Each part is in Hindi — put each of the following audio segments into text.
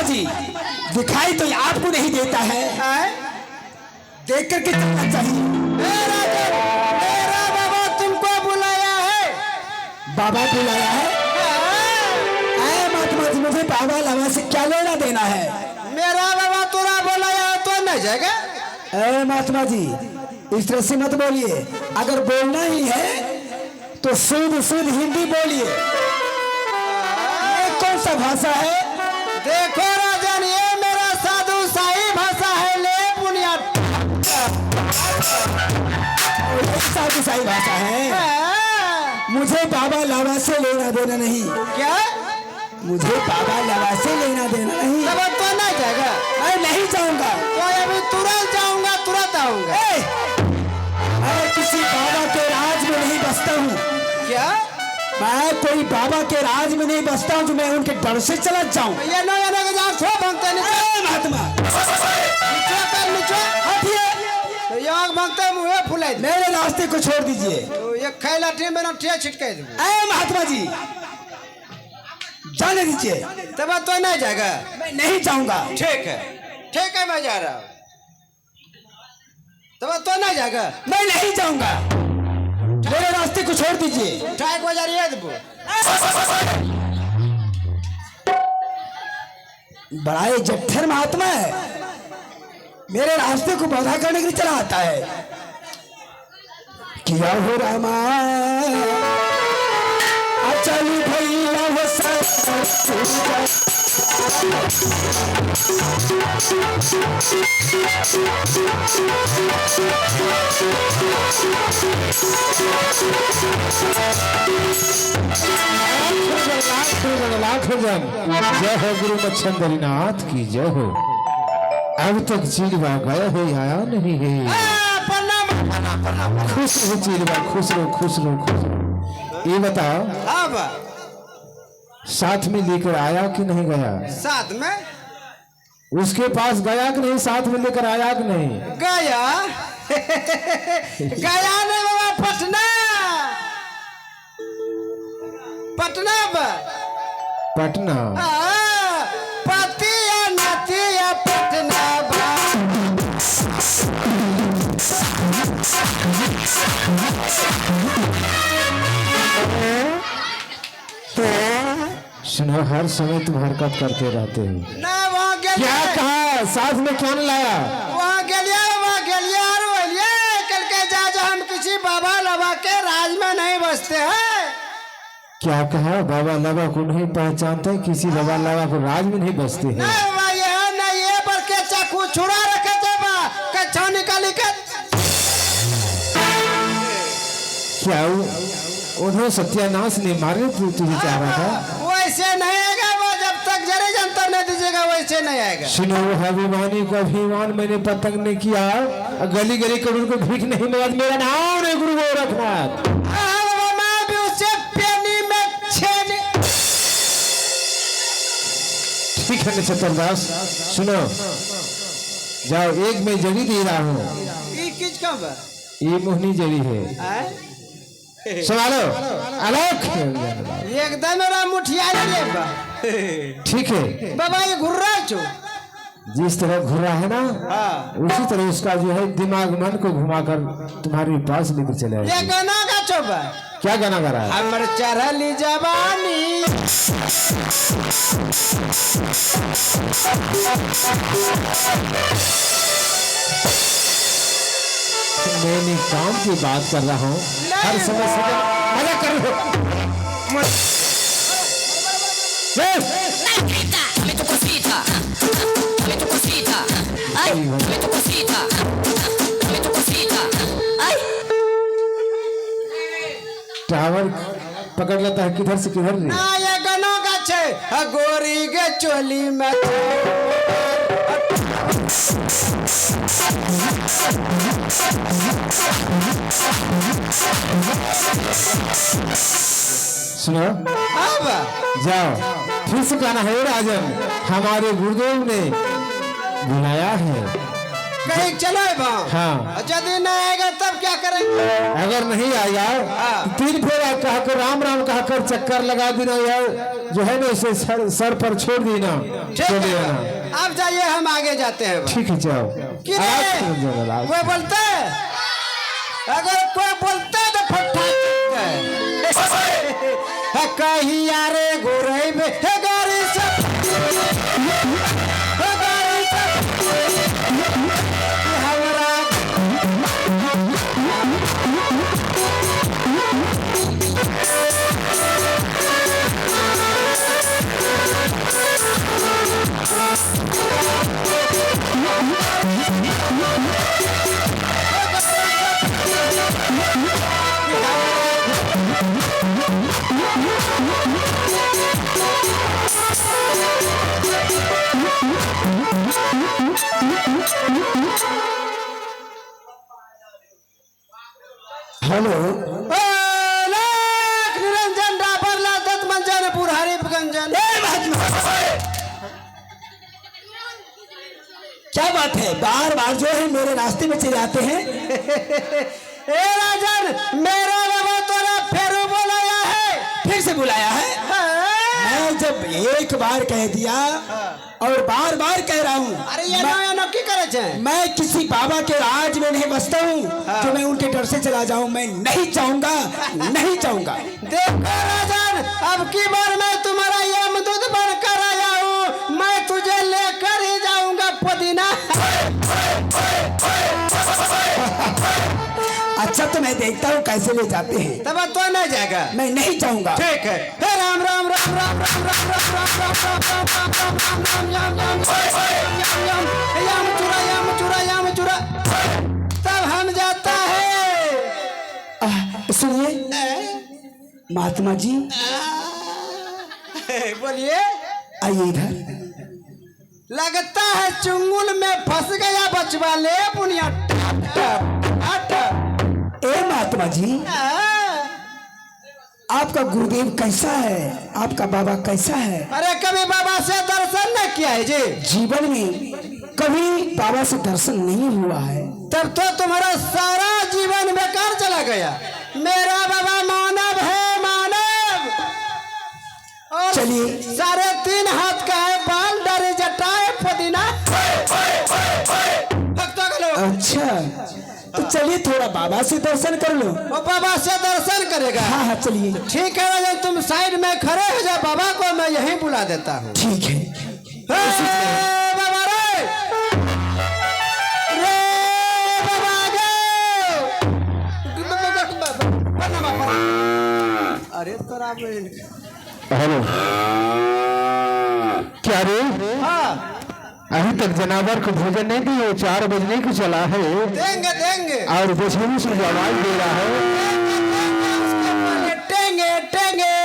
जी, दिखाई तो आपको नहीं देता है, देख करके चलना चाहिए। मेरा बाबा तुमको बुलाया है। बाबा बुलाया है? महात्मा जी, मुझे बाबा लावा से क्या लेना देना है? मेरा बाबा तुरा बुलाया तो नहीं जाएगा। महात्मा जी, इस तरह से मत बोलिए। अगर बोलना ही है तो शुद्ध शुद्ध हिंदी बोलिए। ये कौन सा भाषा है? देखो राजन, ये मेरा साधु शाही भाषा है। ले बुनियाद साधु शाही भाषा है। मुझे बाबा लावा से लेना देना नहीं। क्या? मुझे बाबा लावा से लेना देना नहीं। तब तो नहीं जाएगा। मैं नहीं जाऊंगा। तो अभी तुरंत जाऊंगा, तुरंत आऊंगा। मैं किसी बाबा के राज में नहीं बसता हूँ। क्या? मैं कोई बाबा के राज में नहीं बसता हूँ जो मैं उनके डर से चला जाऊं। ये ना भागते नहीं। महात्मा भागते मुँह फुले। मेरे रास्ते को छोड़ दीजिए। तो ये खैला टी में ठिया छिटके दे। महात्मा जी, जाने दीजिए। तब तो नहीं जाएगा। मैं नहीं जाऊंगा। ठीक है, ठीक है, मैं जा रहा हूँ। तब तो नहीं जाएगा। मैं नहीं जाऊंगा। मेरे रास्ते को छोड़ दीजिए। ठाक बजा रही है दबो। बड़ा ही जट्ठर महात्मा है। मेरे रास्ते को बाधा करने के लिए चला आता है। किया हो रामा अचल भैया वो जय हो गुरु मच्छंदरीनाथ की जय हो। अब तक चिलवा गया है, आया नहीं है। खुश रहो चिलवा, खुश रहो, खुश रहो, खुश रहो। ये बताओ, साथ में लेकर आया कि नहीं गया? साथ में? उसके पास गया कि नहीं? साथ में लेकर आया कि नहीं? गया। गया नहीं बाबा, पटना। पटना पटना पति या नाती या पटना सुनो, हर समय तुम हरकत करते रहते हो ना। वहाँ क्या कहा? साथ में क्या लाया? वहाँ गलिया कल के जा हम किसी बाबा लबा के राज में नहीं बसते हैं। क्या कहा? बाबा लावा को नहीं पहचानते? किसी बाबा लावा को राज में नहीं बसते हैं? नहीं, ये पर के चाकू छुड़ा रखे थे कच्छा निकाली के। क्या उन्होंने सत्यानाश ने मारे? तुझे चाह रहा था? वैसे नहीं आएगा वो, जब तक जरे जंतर नहीं दीजिएगा वैसे नहीं आएगा। सुनो, अभिमानी को अभिमान मैंने पतंग ने किया। गली गली करोड़ को भीख नहीं मांगा। मेरा नाम है गुरु गोरखनाथ। ठीक है नक्षत्रदास, सुनो, जाओ, एक मैं जड़ी दे रहा हूँ। ये मोहनी जड़ी है, संभालो। आलोक एकदम मुठिया। ठीक है बाबा, ये घुर्रा चो जिस तरह घुरा है ना, उसी तरह उसका जो है दिमाग मन को घुमाकर तुम्हारे पास लेकर चले आए। ये गाना का चोबा। क्या गाना गा रहा है? हमर चढ़ली जवानी मैंने काम की बात कर रहा हूँ। हर समय मजा कर टावर पकड़ लेता है किधर से किधर रे? ये गनो का छे गोरी के चोली में। सुनो, अब जाओ, फिर से कहना है राजन, हमारे गुरुदेव ने बुलाया है। कहीं चलो हाँ। यदि नहीं आएगा तब क्या करेंगे? अगर नहीं आएगा तो 3 फेरा कहकर राम राम कहकर चक्कर लगा देना यार, जो है ना इसे सर पर छोड़ देना। ठीक है, आप जाइए, हम आगे जाते हैं। ठीक है, जाओ। कोई बोलते अगर कोई बोलते तो फटा कहीं यारे गोरई में गाड़ी से हेलो, निरंजन डाबर लादत मंजन पुरहरी गंजन। क्या बात है, बार बार जो है मेरे रास्ते में चले आते हैं। ए राजन, मेरा बाबा तोरा फेरू बुलाया है। फिर से बुलाया है? मैं जब एक बार कह दिया और बार बार कह रहा हूँ। अरे ये ना की करे छे? मैं किसी बाबा के राज में नहीं बसता हूँ कि मैं उनके डर से चला जाऊँ। मैं नहीं चाहूंगा, नहीं चाहूंगा। देखो राजन, अब की बार मैं तुम्हारा यमदूत बनकर आया हूँ। मैं तुझे लेकर ही जाऊंगा पुदीना। अच्छा तो मैं देखता हूँ कैसे ले जाते हैं। तब तो नहीं जाएगा। मैं नहीं चाहूंगा। ठीक है। हे राम राम राम राम राम राम राम राम राम राम राम राम राम चुरा। तब हम जाता है। सुनिए महात्मा जी, बोलिए। आइए इधर। लगता है चुंगल में फंस गया बचवा। ले बुनिया ए महात्मा जी, आपका गुरुदेव कैसा है? आपका बाबा कैसा है? अरे कभी बाबा से दर्शन न किया है जी? जीवन में कभी बाबा से दर्शन नहीं हुआ है। तब तो तुम्हारा सारा जीवन बेकार चला गया। मेरा बाबा मानव है, मानव। और चलिए। 3.5 हाथ का है, बाल डरे जटाए पुदीना। अच्छा तो चलिए थोड़ा बाबा से दर्शन कर लो। वो बाबा से दर्शन करेगा? हाँ हाँ चलिए। ठीक है राजन, तुम साइड में खड़े हो जाओ, बाबा को मैं यहीं बुला देता हूँ। ठीक है। बाबा रे बाबा अरे तोरा हेलो, क्या रे? हाँ अभी तक जनावर को भोजन नहीं दिए? 4 बजने को चला है। देंगे देंगे। और बेचैनी से आवाज दे रहा है। टेंगे टेंगे।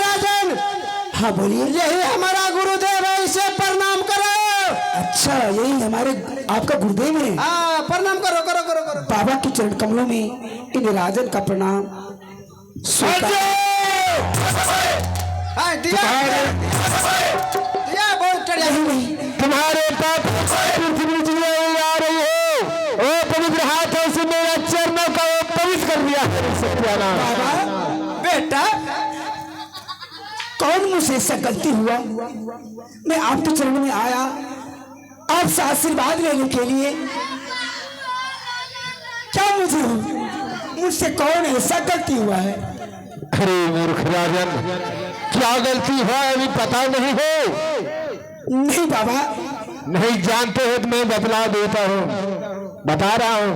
राजन। हाँ बोलिए। यही हमारा गुरुदेव है, इसे प्रणाम करो। अच्छा यही हमारे आपका गुरुदेव है? हाँ प्रणाम करो करो करो करो। बाबा के चरण कमलों में इन राजन का प्रणाम। हाँ दिया बहुत तुम्हारे पाप पृथ्वी आ रही हो। ओ पवित्र हाथों से मेरा चरणों का पवित्र कर दिया है। बाबा बेटा, कौन मुझसे ऐसा गलती हुआ? मैं आपके चरण में आया आपसे आशीर्वाद लेने के लिए। क्या मुझसे कौन ऐसा गलती हुआ है? अरे मूर्ख राजन, क्या गलती हुआ अभी पता नहीं हो? नहीं बाबा। नहीं जानते हो तो मैं बतला देता हूँ, बता रहा हूँ।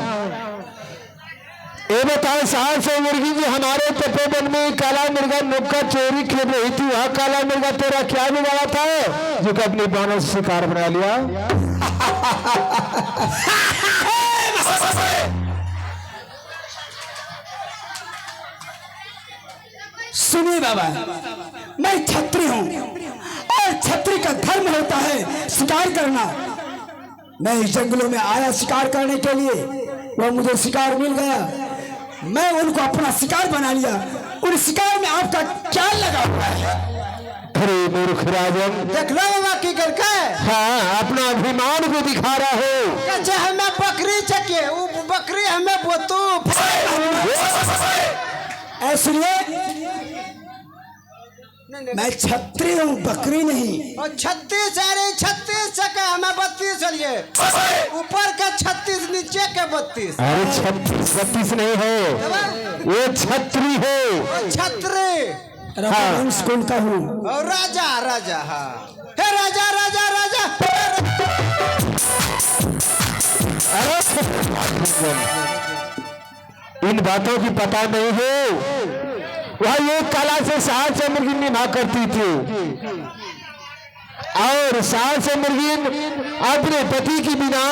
ये बताओ, साल से मुर्गी जो हमारे तपोवन में काला मुर्गा नुक्का चोरी खेल रही थी, वहाँ काला मुर्गा तेरा क्या बिगाड़ा था जो कि अपनी बानों से शिकार बना लिया? सुनिए बाबा, मैं छत्री हूँ और छत्री का धर्म होता है शिकार करना। मैं इस जंगलों में आया शिकार करने के लिए, वह मुझे शिकार मिल गया, मैं उनको अपना शिकार बना लिया। उन शिकार में आपका क्या लगा हुआ है? अरे मूर्ख राजन, देख लो बाबा की करके हाँ अपना अभिमान को दिखा रहा हो। कहे हमें बकरी चके वो बकरी हमें बोतू सुनिए, मैं छत्री हूँ, बकरी नहीं। और 36 चके हमें 32 चलिए ऊपर का 36 नीचे के 32। अरे 36 नहीं है, वो छत्री है। छत्री हाँ। स्कूल का हूँ। और राजा राजा हाँ हे राजा राजा राजा इन बातों की पता नहीं है। वह ये कला से साहस से मुर्गी निभा करती थी और साहस से मुर्गी अपने पति के बिना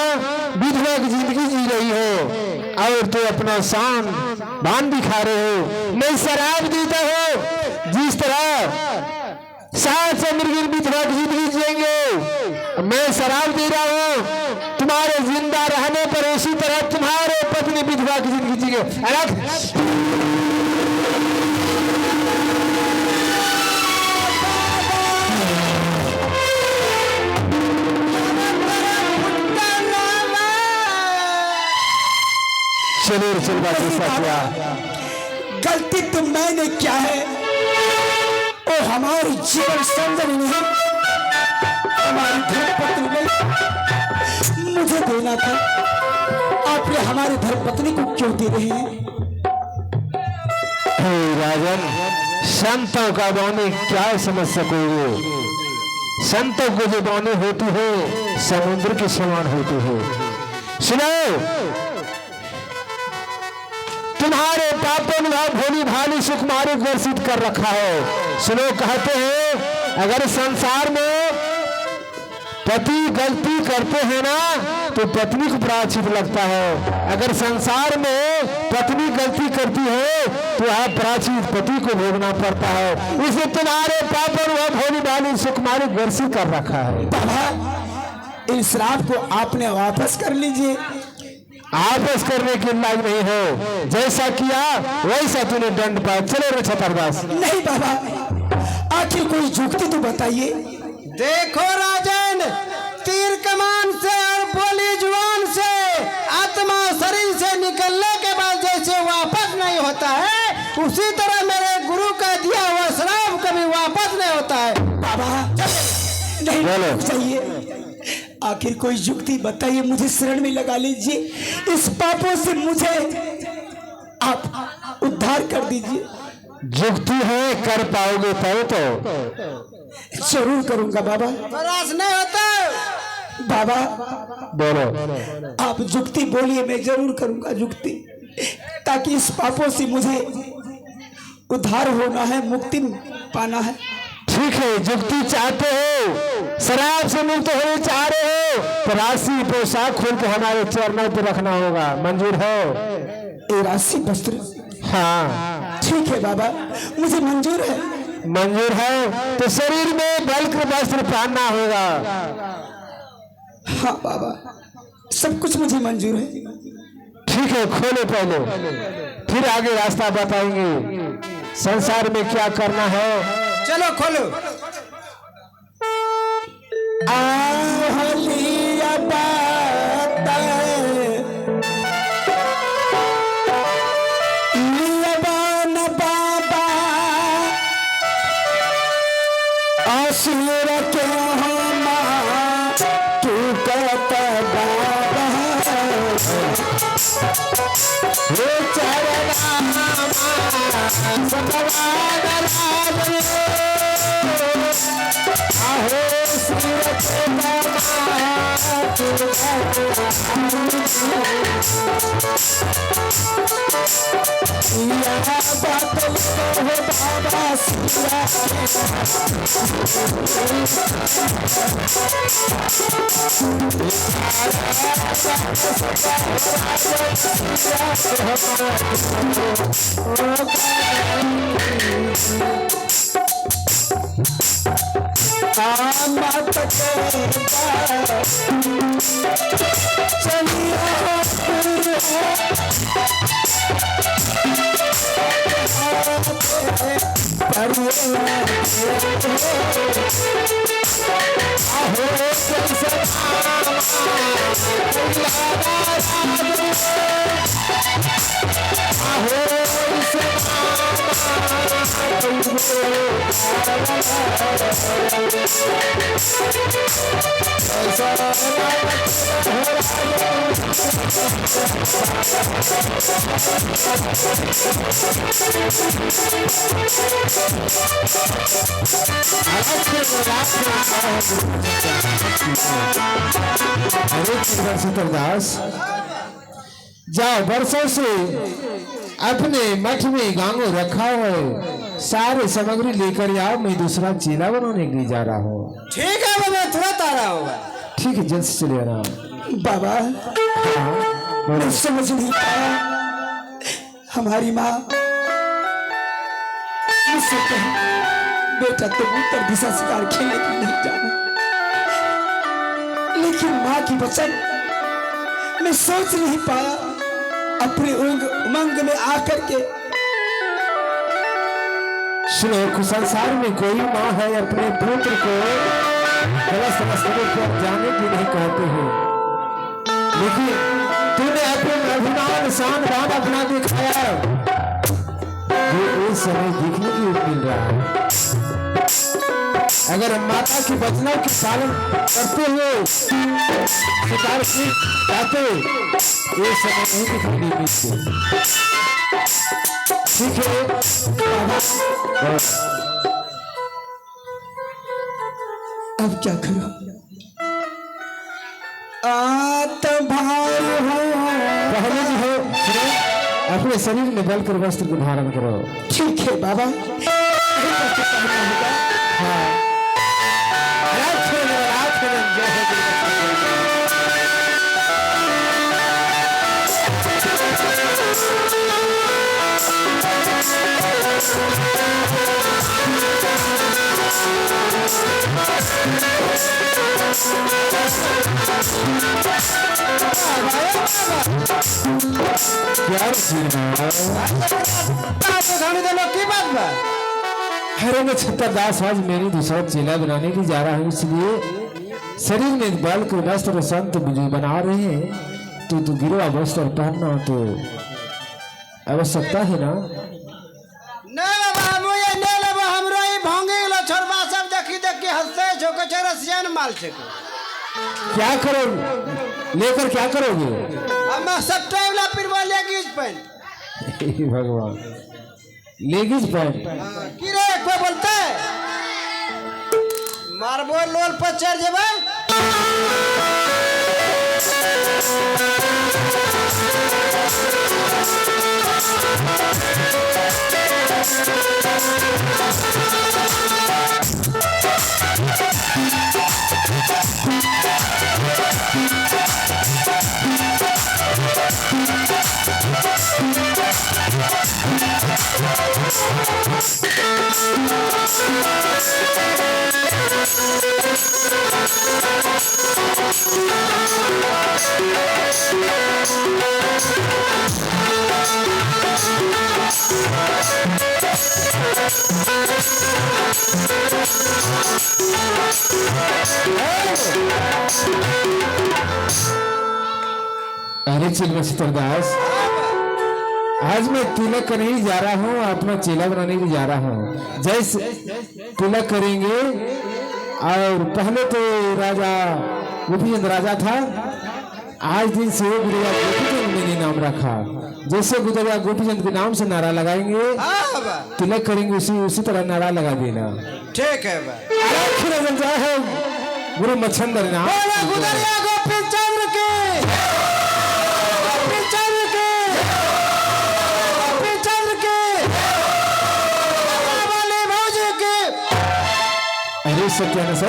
विधवा की जिंदगी जी रही हो और तो अपना शान बान दिखा रहे हो। मैं शराब देता हो जिस तरह साहस से मुर्गी विधवा की जिंदगी जिएंगे, मैं शराब दे रहा हूं तुम्हारे जिंदा रहने पर उसी तरह तुम्हारे पत्नी विधवा की जिंदगी जिएंगे। चलो चल बात क्या गलती तो मैंने क्या है, वो हमारी जीवन संजनी नहीं, हमारी धर्मपत्नी ने मुझे देना था। आपने हमारी धर्मपत्नी को क्यों दे रहे हैं? राजन, संतों का वाणी क्या समझ सकोगे? संतों को जो वाणी होती है समुद्र के समान होती है। सुनो, तुम्हारे पापों ने भोली भाली सुकुमारी वर्षित कर रखा है। सुनो, कहते हैं अगर संसार में पति गलती करते हैं ना तो पत्नी को प्रायश्चित लगता है, अगर संसार में पत्नी गलती करती है तो वह प्रायश्चित पति को भोगना पड़ता है। इसलिए तुम्हारे पापों ने भोली भाली सुकुमारी वर्षित कर रखा है। बाबा, इस श्राप को आपने वापस कर लीजिए। आपस करने के लायक नहीं हो, जैसा किया वैसा तूने दंड पाया। चलो रे छतरदास। नहीं बाबा, आखिर कोई जुक्ति तो बताइए। देखो राजन, तीर कमान से और बोली जुबान से आत्मा शरीर से निकलने के बाद जैसे वापस नहीं होता है, उसी तरह मेरे गुरु का दिया हुआ श्राप कभी वापस नहीं होता है। बाबा नहीं चाहिए, आखिर कोई जुक्ति बताइए, मुझे शरण में लगा लीजिए। इस पापों से मुझे आप उद्धार कर दीजिए। जुक्ति है, कर पाओगे तब तो जरूर करूंगा बाबा। बरास नहीं होता बाबा। बोलो, आप जुक्ति बोलिए, मैं जरूर करूंगा जुक्ति, ताकि इस पापों से मुझे उद्धार होना है, मुक्ति पाना है। ठीक है, जुक्ति चाहते हो, शराब से मुक्त होने चाह रहे हो तो राशि पोशाक खोल के हमारे चरणों पर रखना होगा। मंजूर हो? ये राशि वस्त्र? हाँ ठीक है बाबा, मुझे मंजूर है। मंजूर है तो शरीर में वल्क्र वस्त्र पहनना होगा। हाँ बाबा, सब कुछ मुझे मंजूर है। ठीक है, खोलो पहले, फिर आगे रास्ता बताएंगे संसार में क्या करना है। चलो खोलो। आहलिया बात लियाबान बाबा आसुर के हम तू कहता बाबा हे चरणा सतवाद आहो सूरत चलिए दास, जाओ वर्षों से अपने मठ में गांगो रखा है, सारे सामग्री लेकर आओ, मैं दूसरा चेला बनाने के लिए जा रहा हूँ। ठीक है मैं तुरंत आ रहा हूँ। ठीक है, जल्द से चले आना। बाबा मैं समझ नहीं पाया, हमारी माँ मुझसे कही बेटा तुम उत्तर दिशा शिकार खेलने की नहीं जाना, लेकिन माँ की वचन मैं सोच नहीं पाया। अपने उमंग में आकर के सुनो, संसार में कोई माँ है अपने पुत्र को गलत रास्ते पर जाने की नहीं कहते हैं, लेकिन तूने अपने अभिमान शान बान अपना दिखाया, ये इस समय देखने की मिल रहा है। अगर हम माता की वचनों के पालन करते हुए शिकार की जाते, ये समय नहीं दिखाई मिलते। ठीक है, अब क्या करूं? आत भाई हो, पहले जो है अपने शरीर में बल कर वस्त्र को धारण करो। ठीक है बाबा, हाँ। मैं छत्रदास आज मेरी दूसरा चेला बनाने की जा रहा हूँ, इसलिए शरीर में बल को वस्त्र संत मुझे बना रहे हैं, तो गिरवा वस्त्र पहनना तो आवश्यकता है ना। नहीं बाबा मुझे नहीं लेबो, हमरो ही भोंगे लो छोरबा सब देखी देखी हंसते झोके चरसियन माल छे। क्या करो लेकर, क्या करोगे? अब मैं सब टाइमला पिरवा लेगीज पहन। भगवान, लेगीज पहन की रे कोई बोलते मारबो लोल पर चढ़ जेबे। अरे चित्रदास, आज मैं तिलक करने ही जा रहा हूँ, अपना चेला बनाने के जा रहा हूँ। जैसे तिलक करेंगे, और पहले तो राजा गोपीचंद राजा था, आज दिन से गुरुआ गोपीचंद मैंने नाम रखा। जैसे गुरुआ गोपीचंद के नाम से नारा लगाएंगे, तिलक करेंगे, उसी तरह नारा लगा देना। ठीक है गुरु मच्छंदर नाम गोपीचंद के सत्यानाश